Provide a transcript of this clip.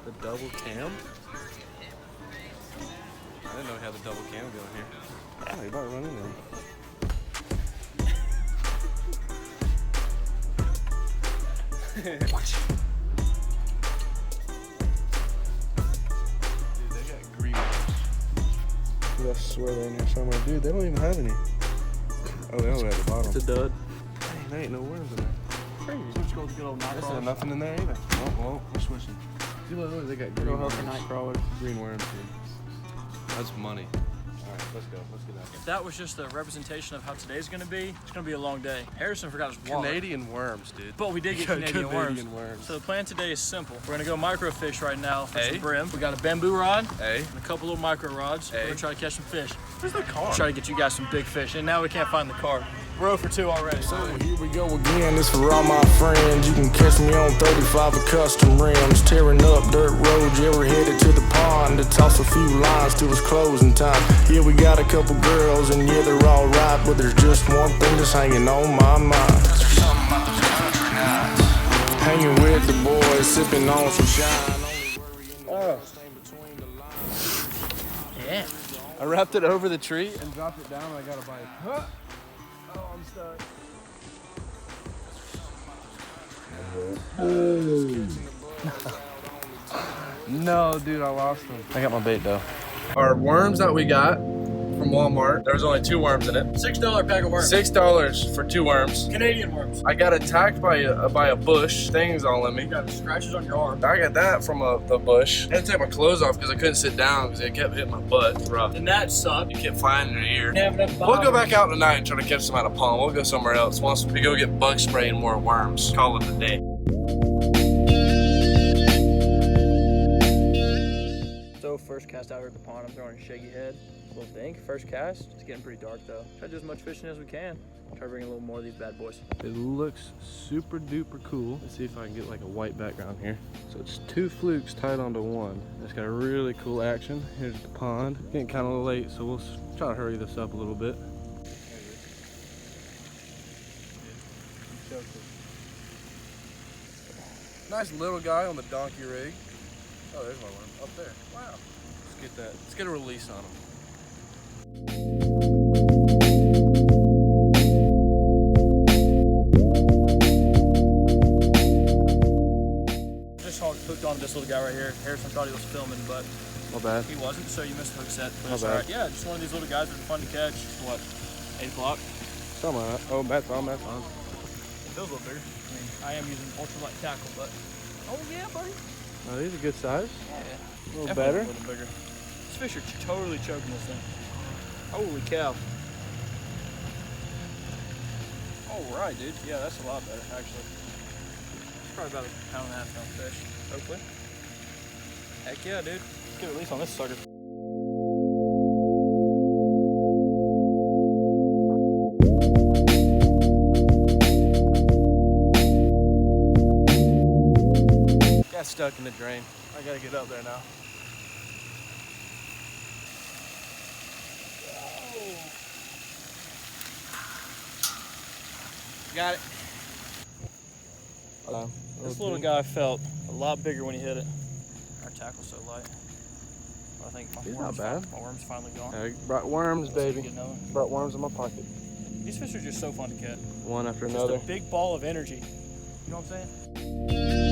The double cam? I didn't know we had the double cam going here. Oh, you're about to run in there. Dude, they got green ones. I swear they're in here somewhere. Dude, they don't even have any. Oh, they don't have the bottom. It's a dud. Dang, there ain't no worms in there. Crazy. Switch goes good old night crawlers. There's nothing in there either. Well, we're switching. See, look, they got green worms. For night crawlers. Green worms, dude. That's money. All right, let's go. Let's get out. If that was just a representation of how today's gonna be, it's gonna be a long day. Harrison forgot his wallet. Canadian worms, dude. But we did get Canadian worms. So the plan today is simple. We're gonna go microfish right now for some brim. We got a bamboo rod and a couple little micro rods. We're gonna try to catch some fish. Where's the car? Try to get you guys some big fish. And now we can't find the car. We're 0 for 2 already. So here we go again, this for all my friends. You can catch me on 35 with custom rims. Tearing up dirt roads, yeah, we're headed to the pond to toss a few lines till it's closing time. Yeah, we got a couple girls and yeah, they're all right, but there's just one thing that's hanging on my mind. There's something about those country nights. Hanging with the boys, sipping on some shine. Oh. Yeah. I wrapped it over the tree and dropped it down and I got a bite. Huh? Oh, I'm stuck. No, dude, I lost them. I got my bait though. Our worms that we got from Walmart, there was only 2 worms in it. $6 pack of worms. $6 for 2 worms. Canadian worms. I got attacked by a bush. Things all in me. You got scratches on your arm. I got that from the bush. I had to take my clothes off because I couldn't sit down because it kept hitting my butt. It's rough. And that sucked. You kept flying in your ear. We'll We'll go back out tonight and try to catch some out of pond. We'll go somewhere else once we go get bug spray and more worms. Call it a day. So first cast out here at the pond, I'm throwing a shaky head. A little dink, first cast. It's getting pretty dark though. Try to do as much fishing as we can. Try to bring a little more of these bad boys. It looks super duper cool. Let's see if I can get like a white background here. So it's 2 flukes tied onto one. It's got a really cool action. Here's the pond. Getting kind of late, so we'll try to hurry this up a little bit. Nice little guy on the donkey rig. Oh, there's my worm up there. Wow. Let's get that. Let's get a release on him. Just hooked on this little guy right here. Harrison thought he was filming, but My bad. he wasn't, so you missed the hook set. But My it's bad. all right. Yeah, just one of these little guys that are fun to catch. It's what, 8 o'clock? Something like that. Oh, that's on. That's on. It feels a little bigger. I mean, I am using ultralight tackle, but oh yeah, buddy. Oh, these are good size. Yeah. A little Definitely better. A little bigger. These fish are totally choking this thing. Holy cow. All right, dude. Yeah, that's a lot better, actually. It's probably about a 1.5 pound fish, hopefully. Heck yeah, dude. Let's get a release on this sucker. Got stuck in the drain. I gotta get up there now. Got it. This little guy felt a lot bigger when he hit it. Our tackle's so light. I think my worm's finally gone. I brought worms, baby. Get another one. Brought worms in my pocket. These fish are just so fun to catch. One after Just another. a big ball of energy. You know what I'm saying?